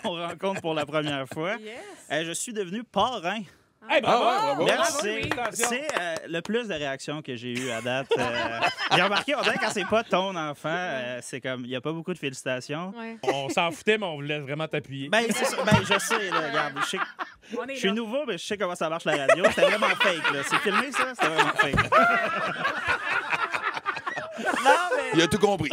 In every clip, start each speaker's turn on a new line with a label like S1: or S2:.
S1: qu'on rencontre pour la première fois.
S2: Yes.
S1: Je suis devenu parrain.
S3: Hey, bravo!
S1: Merci.
S2: Bravo,
S1: C'est le plus de réactions que j'ai eues à date. J'ai remarqué, on dirait que quand c'est pas ton enfant, c'est comme, il n'y a pas beaucoup de félicitations.
S2: Ouais.
S3: On s'en foutait, mais on voulait vraiment t'appuyer.
S1: Ben, c'est ça. Ben, je sais, là, regarde.
S2: On est
S1: Je suis
S2: là.
S1: nouveau, mais je sais comment ça marche la radio. C'était vraiment fake, là. C'est filmé, ça? C'était vraiment fake. Non, mais...
S4: Il a tout compris.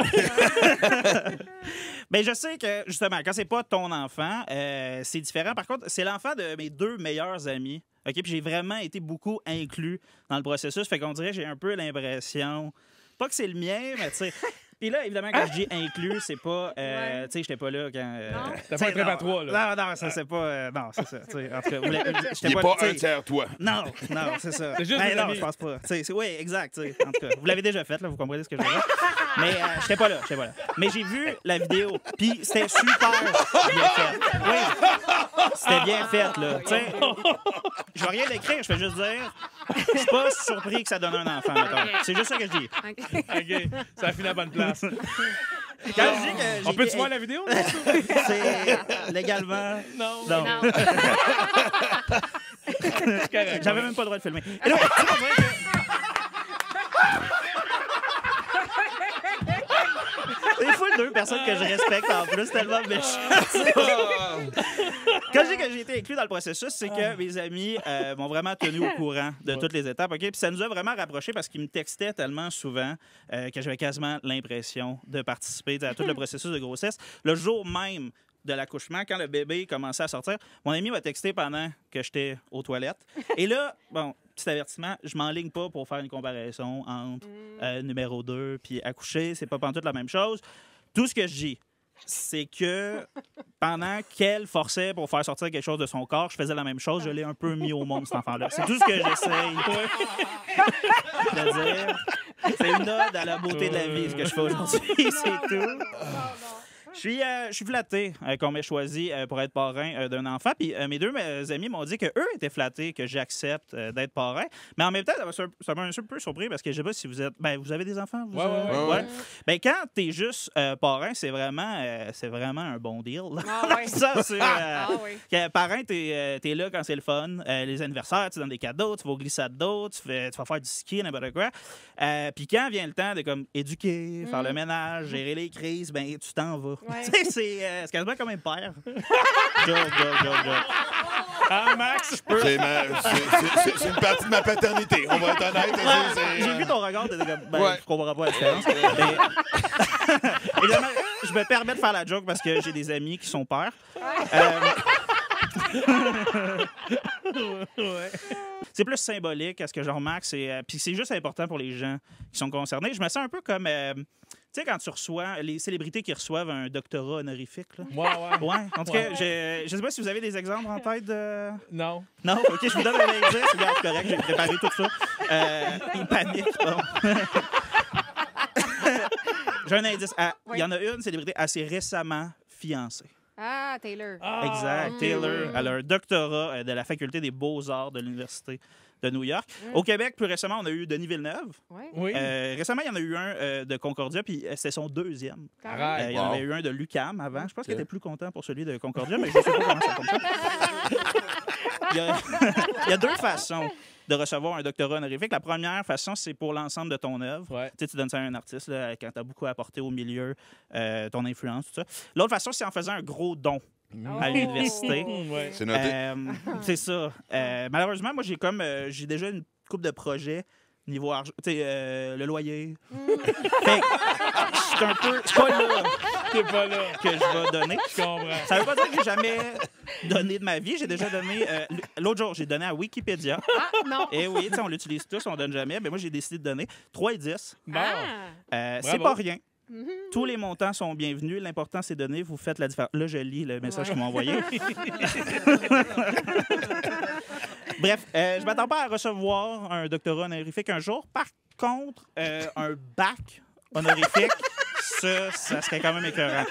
S1: Ben, je sais que, justement, quand c'est pas ton enfant, c'est différent. Par contre, c'est l'enfant de mes 2 meilleurs amis. OK? Puis j'ai vraiment été beaucoup inclus dans le processus. Fait qu'on dirait que j'ai un peu l'impression... Pas que c'est le mien, mais tu sais... Puis là, évidemment, quand je dis inclus, c'est pas... Tu sais, j'étais pas là quand...
S2: Non.
S3: T'as pas un prépa 3, là.
S1: Non, ça, c'est pas... non, c'est ça. Tu sais, en tout cas, j'étais
S4: Il n'est pas
S1: tu sais,
S4: un tiers toi.
S1: Non, c'est ça.
S3: C'est juste
S1: Ben
S3: des
S1: non,
S3: amis.
S1: je pense pas. Oui, exact. Tu sais, en tout cas, vous l'avez déjà fait, là, vous comprenez ce que je veux dire. Mais j'étais pas là. Mais j'ai vu la vidéo, puis c'était super bien fait. Oui, c'était bien fait, là. Tu sais, je vais rien décrire, je vais juste dire, je suis pas surpris que ça donne un enfant, mettons. C'est juste ça que je dis.
S2: OK.
S3: OK, ça a fini à la bonne place.
S1: Quand je dis que j'ai
S3: On peut-tu
S1: été-
S3: voir la vidéo?
S1: C'est légalement...
S3: Non.
S1: Non.
S2: Non.
S3: C'est correct.
S1: J'avais même pas le droit de filmer. Et là, tu sais, on dirait que... Des fois, 2 personnes que je respecte en plus, tellement méchant. Quand je dis que j'ai été inclus dans le processus, c'est que mes amis m'ont vraiment tenu au courant de toutes les étapes. OK? Puis ça nous a vraiment rapprochés parce qu'ils me textaient tellement souvent que j'avais quasiment l'impression de participer à tout le processus de grossesse. Le jour même de l'accouchement, quand le bébé commençait à sortir, mon ami m'a texté pendant que j'étais aux toilettes. Et là, bon, petit avertissement, je m'enligne pas pour faire une comparaison entre numéro 2 puis accoucher. C'est pas pantoute la même chose. Tout ce que je dis, c'est que pendant qu'elle forçait pour faire sortir quelque chose de son corps, je faisais la même chose. Je l'ai un peu mis au monde, cet enfant-là. C'est tout ce que j'essaye de dire. C'est une ode à la beauté de la vie, ce que je fais aujourd'hui. C'est tout. Je suis flatté qu'on m'ait choisi pour être parrain d'un enfant. Puis mes 2 amis m'ont dit qu'eux étaient flattés que j'accepte d'être parrain. Mais en même temps, ça m'a un peu surpris parce que je sais pas si vous êtes... Ben, vous avez des enfants? Vous?
S3: Ouais.
S1: Ben, quand t'es juste parrain, c'est vraiment un bon deal.
S2: Ah ouais.
S1: Ça, c'est...
S2: oui.
S1: que parrain, t'es là quand c'est le fun. Les anniversaires, tu donnes des cadeaux, tu vas au glissade d'eau, tu vas faire du ski, n'importe quoi. Puis quand vient le temps de comme éduquer, faire le ménage, gérer les crises, ben tu t'en vas.
S2: Ouais.
S1: Tu sais, c'est quasiment comme un père. Joke.
S3: Ah, Max, je peux.
S4: C'est une partie de ma paternité, on va être honnête.
S1: J'ai vu ton regard, t'étais comme, ben,
S4: Ouais.
S1: je comprends pas la différence. Mais, évidemment, je me permets de faire la joke parce que j'ai des amis qui sont pères. C'est plus symbolique à ce que je remarque. Puis c'est juste important pour les gens qui sont concernés. Je me sens un peu comme... tu sais, quand tu reçois... Les célébrités qui reçoivent un doctorat honorifique, là.
S3: Ouais.
S1: Ouais, en tout cas, je sais pas si vous avez des exemples en tête de...
S3: Non.
S1: Non? OK, je vous donne un indice. Regarde, correct, j'ai préparé tout ça. Il panique. Bon. J'ai un indice. Il y en a une célébrité assez récemment fiancée.
S2: Ah, Taylor.
S1: Exact. Taylor, elle a un doctorat de la faculté des beaux-arts de l'Université de New York. Au Québec, plus récemment, on a eu Denis Villeneuve.
S2: Ouais.
S3: Oui.
S1: Récemment, il y en a eu un de Concordia, puis c'était son 2e.
S3: Arrête.
S1: Il y en avait eu un de l'UQAM avant. Je pense qu'il était plus content pour celui de Concordia, mais je ne sais pas comment ça fonctionne. Il y a 2 façons de recevoir un doctorat honorifique. La première façon, c'est pour l'ensemble de ton œuvre.
S3: Ouais.
S1: Tu sais, tu donnes ça à un artiste là, quand tu as beaucoup apporté au milieu, ton influence, tout ça. L'autre façon, c'est en faisant un gros don à l'université.
S3: Ouais.
S4: C'est noté.
S1: C'est ça. Malheureusement, moi, j'ai déjà une couple de projets niveau argent. Tu sais, le loyer. Fait que c'est un peu... C'est pas là
S3: T'es pas là.
S1: que je vais donner.
S3: Je comprends.
S1: Ça veut pas dire que j'ai jamais donné de ma vie. J'ai déjà donné... l'autre jour, j'ai donné à Wikipédia.
S2: Ah, non.
S1: Et oui, tu sais, on l'utilise tous, on donne jamais. Mais moi, j'ai décidé de donner 3,10.
S3: Bon.
S2: Ah.
S1: C'est
S3: Bravo.
S1: pas rien. Tous les montants sont bienvenus. L'important, c'est de donner. Vous faites la différence. Là, je lis le message qu'ils m'ont envoyé. Bref, je m'attends pas à recevoir un doctorat honorifique un jour. Par contre, un bac honorifique, ça serait quand même écœurant.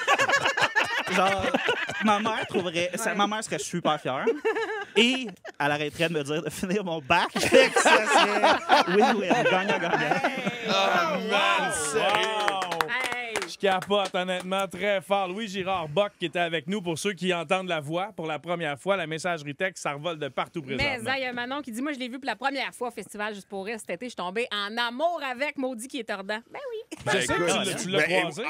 S1: Genre, ma mère serait super fière. Et elle arrêterait de me dire de finir mon bac. Fait que ça serait win-win, gagnant-gagnant.
S4: Ah, man, sérieux.
S3: Wow.
S2: Hey.
S4: Je
S3: capote, honnêtement, très fort. Louis Girard Bock qui était avec nous. Pour ceux qui entendent la voix pour la première fois, la messagerie texte, ça revole de partout
S5: Mais
S3: présentement.
S5: il y a Manon qui dit moi je l'ai vu pour la première fois au festival Juste pour rire cet été, je suis tombée en amour avec Maudit qui est tordant. Ben oui.
S3: Je sais que tu l'as croisé.